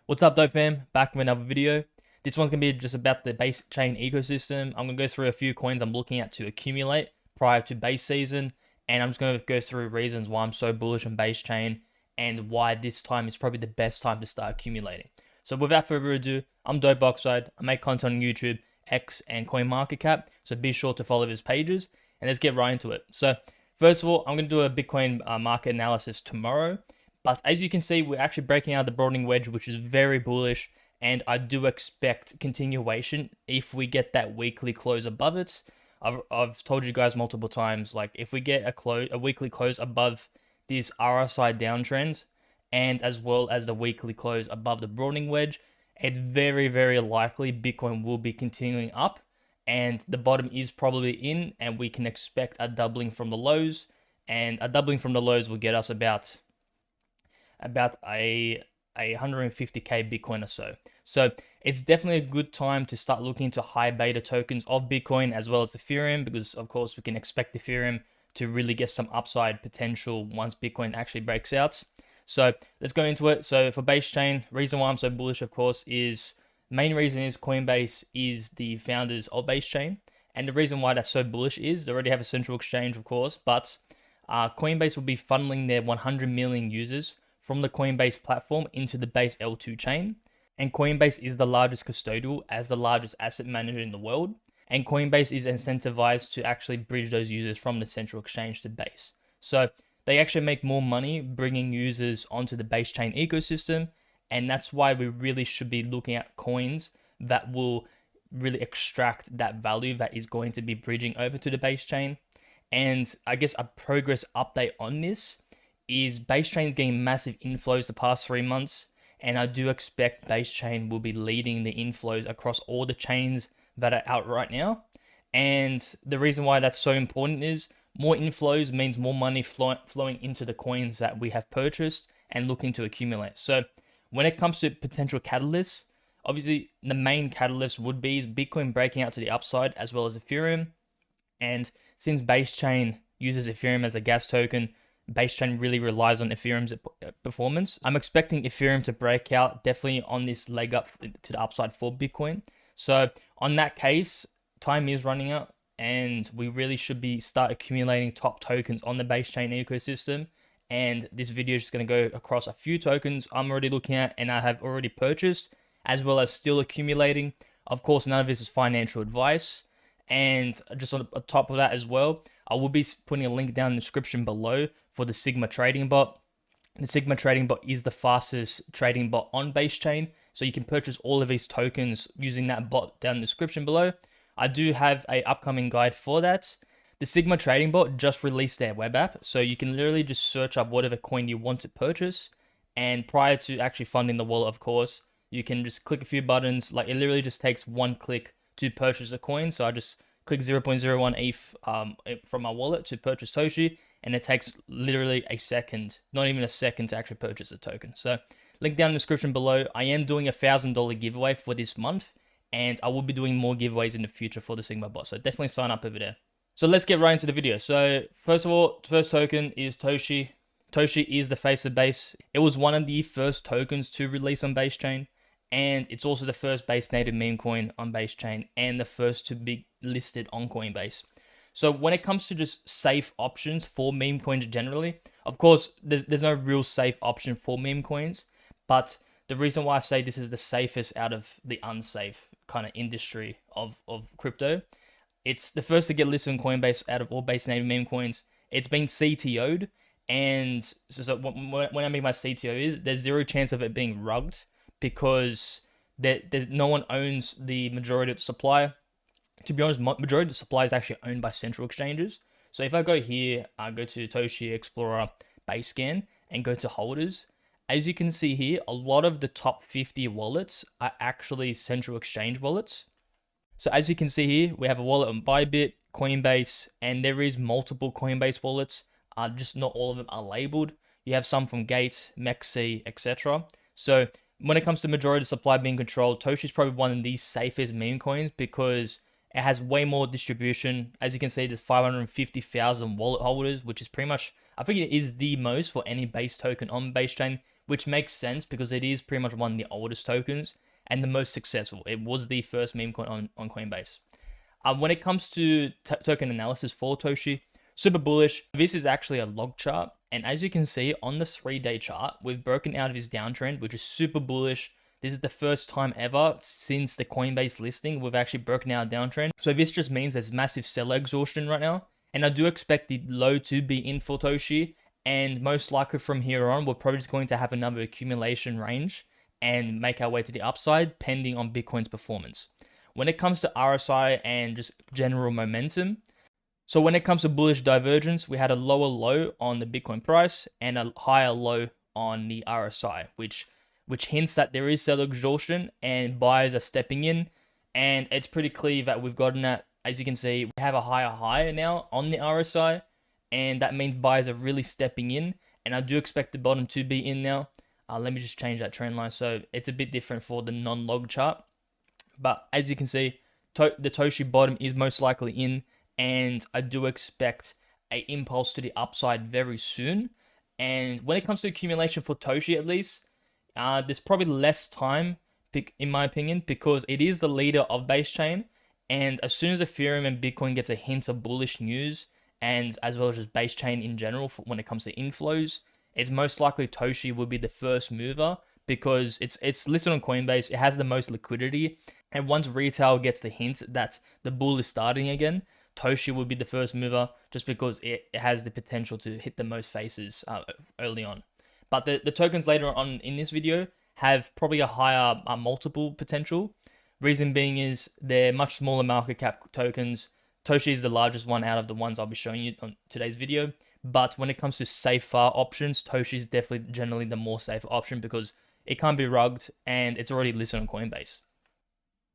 What's up, dope fam? Back with another video. This one's gonna be just about the base chain ecosystem. I'm gonna go through a few coins I'm looking at to accumulate prior to base season, and I'm just gonna go through reasons why I'm so bullish on base chain and why this time is probably the best time to start accumulating. So without further ado, I'm Dope Oxide. I make content on YouTube, X, and CoinMarketCap. So be sure to follow his pages, and let's get right into it. So first of all, I'm gonna do a Bitcoin market analysis tomorrow. But as you can see, we're actually breaking out the broadening wedge, which is very bullish. And I do expect continuation if we get that weekly close above it. I've told you guys multiple times, like if we get a weekly close above this RSI downtrend, and as well as the weekly close above the broadening wedge, it's very, very likely Bitcoin will be continuing up. And the bottom is probably in, and we can expect a doubling from the lows. And a doubling from the lows will get us about a 150k Bitcoin or so. So it's definitely a good time to start looking into high beta tokens of Bitcoin as well as Ethereum, because of course we can expect Ethereum to really get some upside potential once Bitcoin actually breaks out. So let's go into it. So for base chain, reason why I'm so bullish, of course, is main reason is Coinbase is the founders of base chain. And the reason why that's so bullish is they already have a central exchange, of course, but Coinbase will be funneling their 100 million users from the Coinbase platform into the base L2 chain. And Coinbase is the largest custodial as the largest asset manager in the world. And Coinbase is incentivized to actually bridge those users from the central exchange to base. So they actually make more money bringing users onto the base chain ecosystem. And that's why we really should be looking at coins that will really extract that value that is going to be bridging over to the base chain. And I guess a progress update on this is base chain's getting massive inflows the past 3 months, and I do expect base chain will be leading the inflows across all the chains that are out right now. And the reason why that's so important is more inflows means more money flowing into the coins that we have purchased and looking to accumulate. So when it comes to potential catalysts, obviously the main catalyst would be is Bitcoin breaking out to the upside as well as Ethereum. And since base chain uses Ethereum as a gas token, base chain really relies on Ethereum's performance. I'm expecting Ethereum to break out definitely on this leg up to the upside for Bitcoin. So on that case, time is running out, and we really should be start accumulating top tokens on the base chain ecosystem. And this video is just going to go across a few tokens I'm already looking at and I have already purchased, as well as still accumulating. Of course, none of this is financial advice. And just on top of that as well, I will be putting a link down in the description below for the Sigma trading bot. The Sigma trading bot is the fastest trading bot on base chain, so you can purchase all of these tokens using that bot down in the description below. I do have a upcoming guide for that. The Sigma trading bot just released their web app, so you can literally just search up whatever coin you want to purchase, and prior to actually funding the wallet, of course, you can just click a few buttons. Like, it literally just takes one click to purchase a coin. So I just click 0.01 ETH from my wallet to purchase TOSHI, and it takes literally a second, not even a second, to actually purchase a token. So link down in the description below. I am doing a $1,000 giveaway for this month, and I will be doing more giveaways in the future for the Sigma bot. So definitely sign up over there. So let's get right into the video. So first of all, first token is TOSHI. TOSHI is the face of base. It was one of the first tokens to release on base chain, and it's also the first base native meme coin on base chain and the first to be listed on Coinbase. So when it comes to just safe options for meme coins generally, of course, there's no real safe option for meme coins, but the reason why I say this is the safest out of the unsafe kind of industry of crypto, it's the first to get listed on Coinbase out of all base native meme coins. It's been CTO'd, and so when I mean by CTO is, there's zero chance of it being rugged, because there's no one owns the majority of the supply. To be honest, majority of the supply is actually owned by central exchanges. So if I go here, I go to TOSHI Explorer Base Scan and go to holders, as you can see here, a lot of the top 50 wallets are actually central exchange wallets. So as you can see here, we have a wallet on Bybit, Coinbase, and there is multiple Coinbase wallets. Just not all of them are labeled. You have some from Gates, MEXC, etc. So when it comes to majority of supply being controlled, TOSHI is probably one of the safest meme coins because it has way more distribution. As you can see, there's 550,000 wallet holders, which is pretty much, I think it is the most for any base token on base chain which makes sense because it is pretty much one of the oldest tokens and the most successful. It was the first meme coin on Coinbase. When it comes to token analysis for Toshi, super bullish. This is actually a log chart. And as you can see on the 3-day chart, we've broken out of this downtrend, which is super bullish. This is the first time ever since the Coinbase listing we've actually broken out a downtrend. So this just means there's massive seller exhaustion right now. And I do expect the low to be in for Toshi. And most likely from here on, we're probably just going to have another accumulation range and make our way to the upside, pending on Bitcoin's performance. When it comes to RSI and just general momentum, so when it comes to bullish divergence, we had a lower low on the Bitcoin price and a higher low on the RSI, which hints that there is seller exhaustion and buyers are stepping in. And it's pretty clear that we've gotten that. As you can see, we have a higher high now on the RSI, and that means buyers are really stepping in. And I do expect the bottom to be in now. Let me just change that trend line so it's a bit different for the non-log chart. But as you can see, the Toshi bottom is most likely in, and I do expect an impulse to the upside very soon. And when it comes to accumulation for Toshi, at least, there's probably less time, in my opinion, because it is the leader of base chain. And as soon as Ethereum and Bitcoin gets a hint of bullish news, and as well as just base chain in general, when it comes to inflows, it's most likely Toshi will be the first mover because it's listed on Coinbase. It has the most liquidity. And once retail gets the hint that the bull is starting again, Toshi will be the first mover just because it has the potential to hit the most faces early on. But the tokens later on in this video have probably a higher multiple potential. Reason being is they're much smaller market cap tokens. Toshi is the largest one out of the ones I'll be showing you on today's video. But when it comes to safer options, Toshi is definitely generally the more safer option because it can't be rugged and it's already listed on Coinbase.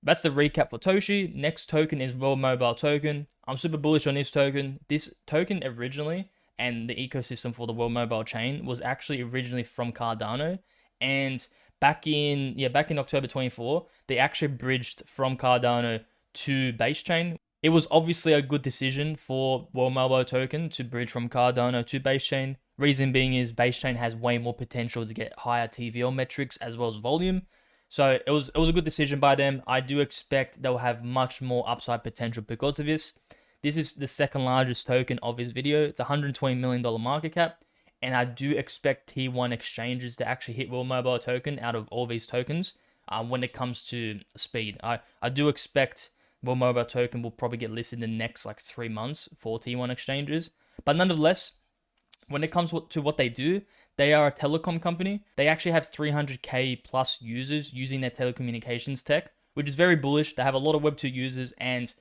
That's the recap for Toshi. Next token is World Mobile Token. I'm super bullish on this token. This token originally, and the ecosystem for the World Mobile chain, was actually originally from Cardano. And back in October 24, they actually bridged from Cardano to base chain. It was obviously a good decision for World Mobile Token to bridge from Cardano to base chain. Reason being is base chain has way more potential to get higher TVL metrics as well as volume. So it was a good decision by them. I do expect they'll have much more upside potential because of this. This is the second largest token of this video. It's $120 million market cap. And I do expect T1 exchanges to actually hit World Mobile Token out of all these tokens when it comes to speed. I do expect World Mobile Token will probably get listed in the next 3 months for T1 exchanges. But nonetheless, when it comes to what they do, they are a telecom company. They actually have 300K plus users using their telecommunications tech, which is very bullish. They have a lot of Web2 users. And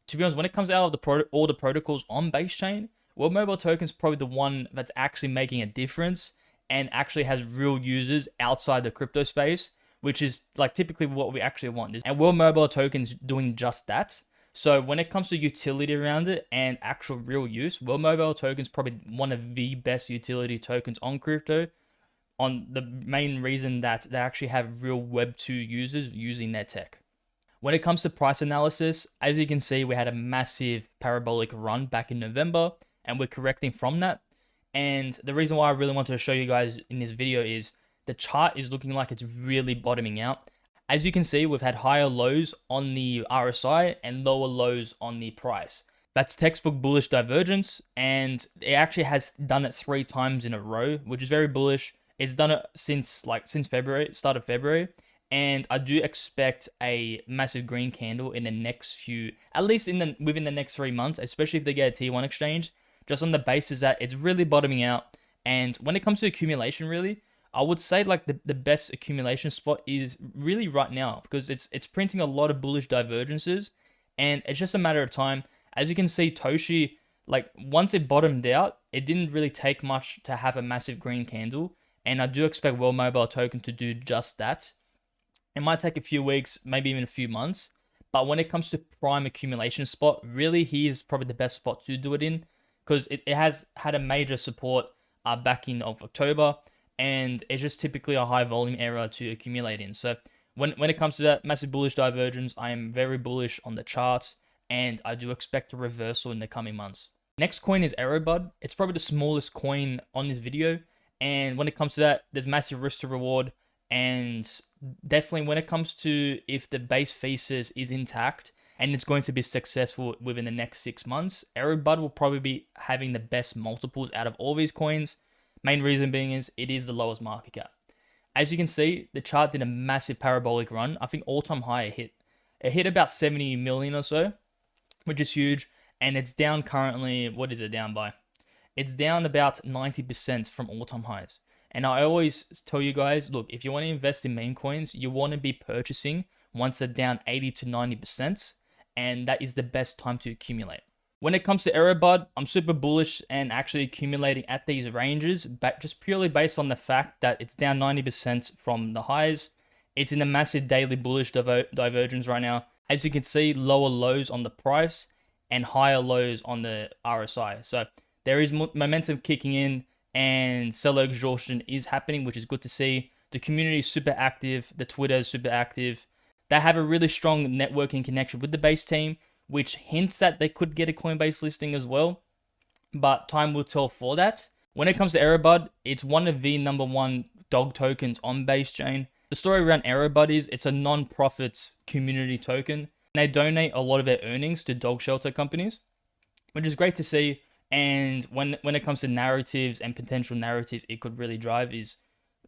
to be honest, when it comes out of all the protocols on base chain, World Mobile Token is probably the one that's actually making a difference and actually has real users outside the crypto space, which is typically what we actually want. And World Mobile Token is doing just that. So when it comes to utility around it and actual real use, World Mobile Token is probably one of the best utility tokens on crypto, on the main reason that they actually have real Web2 users using their tech. When it comes to price analysis, as you can see, we had a massive parabolic run back in November, and we're correcting from that. And the reason why I really wanted to show you guys in this video is the chart is looking like it's really bottoming out. As you can see, we've had higher lows on the RSI and lower lows on the price. That's textbook bullish divergence, and it actually has done it 3 times in a row, which is very bullish. It's done it since February, start of February, and I do expect a massive green candle in the next few, at least within the next 3 months, especially if they get a T1 exchange, just on the basis that it's really bottoming out. And when it comes to accumulation, really, I would say the best accumulation spot is really right now because it's printing a lot of bullish divergences, and it's just a matter of time. As you can see, Toshi, once it bottomed out, it didn't really take much to have a massive green candle, and I do expect World Mobile Token to do just that. It might take a few weeks, maybe even a few months, but when it comes to prime accumulation spot, really he is probably the best spot to do it in because it has had a major support back in October. And it's just typically a high volume area to accumulate in. So when it comes to that massive bullish divergence, I am very bullish on the charts, and I do expect a reversal in the coming months. Next coin is AeroBud. It's probably the smallest coin on this video, And when it comes to that, there's massive risk to reward. And definitely when it comes to if the base thesis is intact and it's going to be successful within the next 6 months, AeroBud will probably be having the best multiples out of all these coins. Main reason being is it is the lowest market cap. As you can see, the chart did a massive parabolic run. I think all-time high it hit about 70 million or so, which is huge. And it's down currently, what is it down by? It's down about 90% from all-time highs. And I always tell you guys, look, if you want to invest in meme coins, you want to be purchasing once they're down 80 to 90%, and that is the best time to accumulate. When it comes to AeroBud, I'm super bullish and actually accumulating at these ranges, but just purely based on the fact that it's down 90% from the highs. It's in a massive daily bullish divergence right now. As you can see, lower lows on the price and higher lows on the RSI. So there is momentum kicking in and seller exhaustion is happening, which is good to see. The community is super active. The Twitter is super active. They have a really strong networking connection with the base team, which hints that they could get a Coinbase listing as well. But time will tell for that. When it comes to AeroBud, it's one of the #1 dog tokens on base chain. The story around AeroBud is it's a non-profit community token. They donate a lot of their earnings to dog shelter companies, which is great to see. And when it comes to narratives and potential narratives it could really drive is,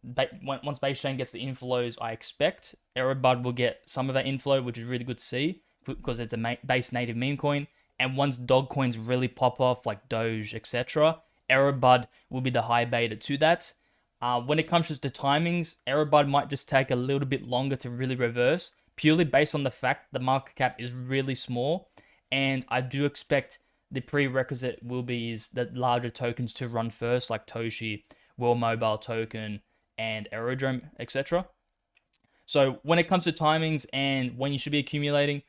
once base chain gets the inflows I expect, AeroBud will get some of that inflow, which is really good to see because it's a base native meme coin. And once dog coins really pop off like Doge, etc., AeroBud will be the high beta to that. When it comes to the timings, AeroBud might just take a little bit longer to really reverse, purely based on the fact the market cap is really small. And I do expect the prerequisite will be is the larger tokens to run first, like TOSHI, World Mobile Token, and Aerodrome, etc. So when it comes to timings and when you should be accumulating,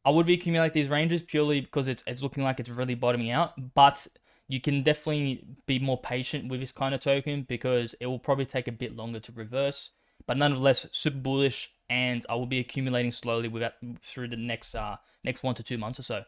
I would be accumulating these ranges purely because it's looking like it's really bottoming out. But you can definitely be more patient with this kind of token because it will probably take a bit longer to reverse. But nonetheless, super bullish, and I will be accumulating slowly through the next 1 to 2 months or so.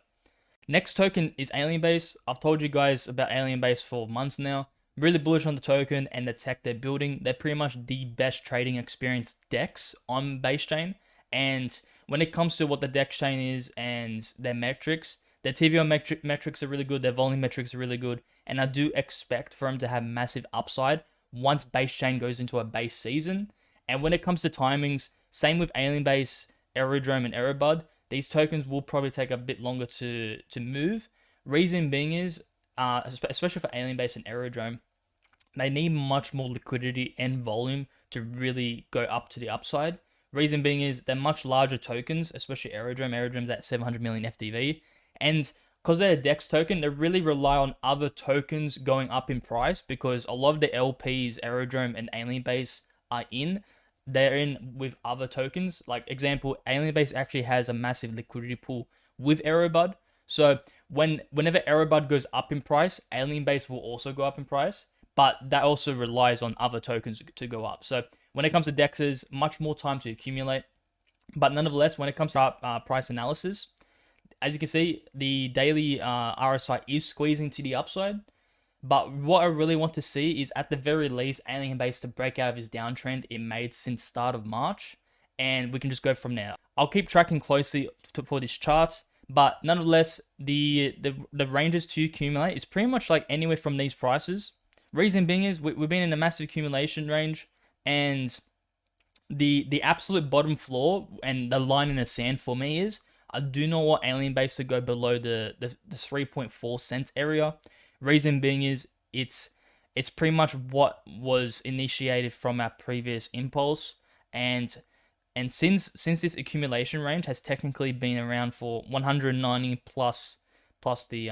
Next token is AlienBase. I've told you guys about AlienBase for months now. Really bullish on the token and the tech they're building. They're pretty much the best trading experience DEX on base chain. And when it comes to what the DEX chain is and their metrics, their TVO metrics are really good. Their volume metrics are really good. And I do expect for them to have massive upside once base chain goes into a base season. And when it comes to timings, same with AlienBase, Aerodrome, and AeroBud. These tokens will probably take a bit longer to move. Reason being is, especially for AlienBase and Aerodrome, they need much more liquidity and volume to really go up to the upside. Reason being is they're much larger tokens, especially Aerodrome. Aerodrome's at 700 million FDV. And because they're a DEX token, they really rely on other tokens going up in price because a lot of the LPs Aerodrome and AlienBase are in. They're in with other tokens. Like example, AlienBase actually has a massive liquidity pool with AeroBud. So whenever AeroBud goes up in price, AlienBase will also go up in price. But that also relies on other tokens to go up. So when it comes to DEXs, much more time to accumulate. But nonetheless, when it comes to price analysis, as you can see, the daily RSI is squeezing to the upside. But what I really want to see is at the very least AlienBase to break out of his downtrend it made since start of March, and we can just go from there. I'll keep tracking closely for this chart, but nonetheless, the ranges to accumulate is pretty much like anywhere from these prices. Reason being is we've been in a massive accumulation range, and the absolute bottom floor and the line in the sand for me is I do not want AlienBase to go below the 3.4 cents area. Reason being is it's pretty much what was initiated from our previous impulse, and since this accumulation range has technically been around for 190 plus the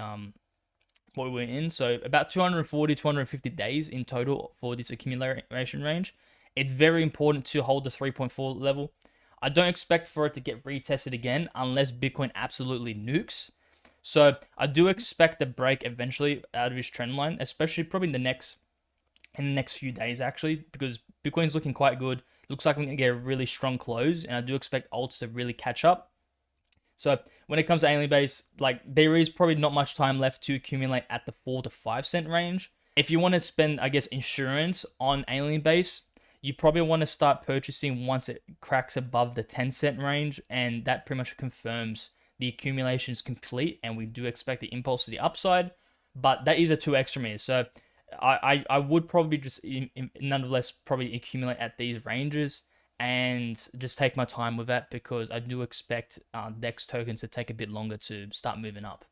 what we're in, so about 250 days in total for this accumulation range. It's very important to hold the 3.4 level. I don't expect for it to get retested again unless Bitcoin absolutely nukes. So I do expect a break eventually out of his trend line, especially probably in the next few days actually, because Bitcoin's looking quite good. Looks like we're gonna get a really strong close, and I do expect alts to really catch up. So when it comes to AlienBase, like there is probably not much time left to accumulate at the 4 to 5 cent range. If you want to spend, I guess, insurance on AlienBase, you probably want to start purchasing once it cracks above the 10 cent range, and that pretty much confirms the accumulation is complete, and we do expect the impulse to the upside. But that is a 2x for me, so I would probably just nonetheless probably accumulate at these ranges and just take my time with that, because I do expect DEX tokens to take a bit longer to start moving up.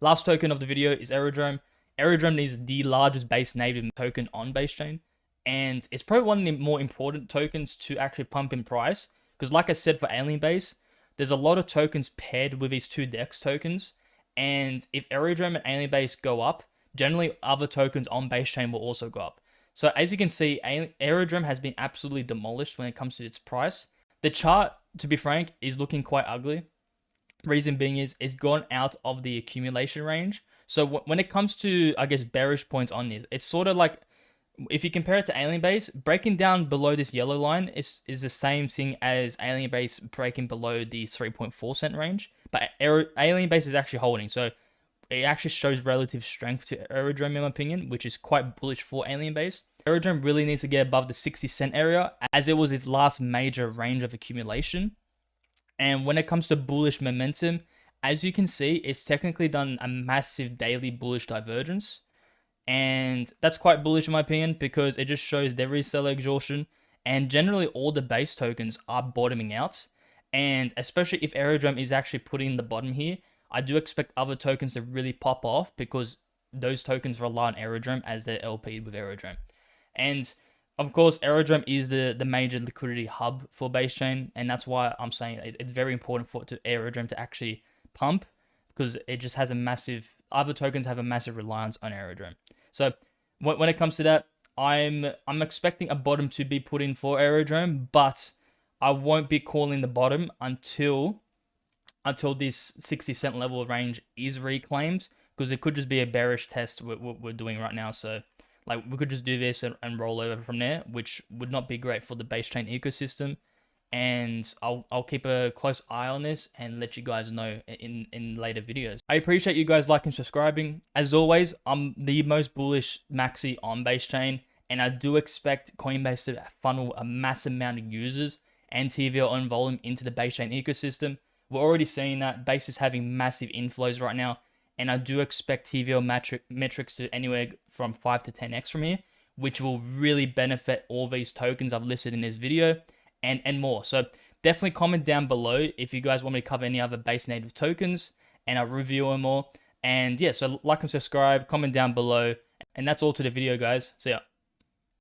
Last token of the video is Aerodrome. Aerodrome is the largest base native token on base chain, and it's probably one of the more important tokens to actually pump in price, because like I said for AlienBase, there's a lot of tokens paired with these two DEX tokens, and if Aerodrome and AlienBase go up, generally other tokens on base chain will also go up. So as you can see, Aerodrome has been absolutely demolished when it comes to its price. The chart, to be frank, is looking quite ugly. Reason being is it's gone out of the accumulation range. So when it comes to, I guess, bearish points on this, it's sort of like, if you compare it to AlienBase, breaking down below this yellow line is the same thing as AlienBase breaking below the 3.4 cent range. But AlienBase is actually holding. So it actually shows relative strength to Aerodrome, in my opinion, which is quite bullish for AlienBase. Aerodrome really needs to get above the 60 cent area, as it was its last major range of accumulation. And when it comes to bullish momentum, as you can see, it's technically done a massive daily bullish divergence. And that's quite bullish in my opinion, because it just shows there is seller exhaustion, and generally all the base tokens are bottoming out. And especially if Aerodrome is actually putting the bottom here, I do expect other tokens to really pop off, because those tokens rely on Aerodrome as their LP with Aerodrome. And of course, Aerodrome is the major liquidity hub for base chain, and that's why I'm saying it's very important for Aerodrome to actually pump, because it just has a massive, other tokens have a massive reliance on Aerodrome. So when it comes to that, I'm expecting a bottom to be put in for Aerodrome, but I won't be calling the bottom until this 60 cent level range is reclaimed, because it could just be a bearish test we're doing right now. So like, we could just do this and roll over from there, which would not be great for the base chain ecosystem. And I'll keep a close eye on this and let you guys know in later videos. I appreciate you guys liking and subscribing. As always, I'm the most bullish maxi on base chain, and I do expect Coinbase to funnel a massive amount of users and TVL on volume into the base chain ecosystem. We're already seeing that Base is having massive inflows right now, and I do expect TVL metrics to anywhere from 5 to 10x from here, which will really benefit all these tokens I've listed in this video and more. So definitely comment down below if you guys want me to cover any other base native tokens, and I'll review them all. And yeah, so like and subscribe, comment down below, and that's all to the video, guys. See ya.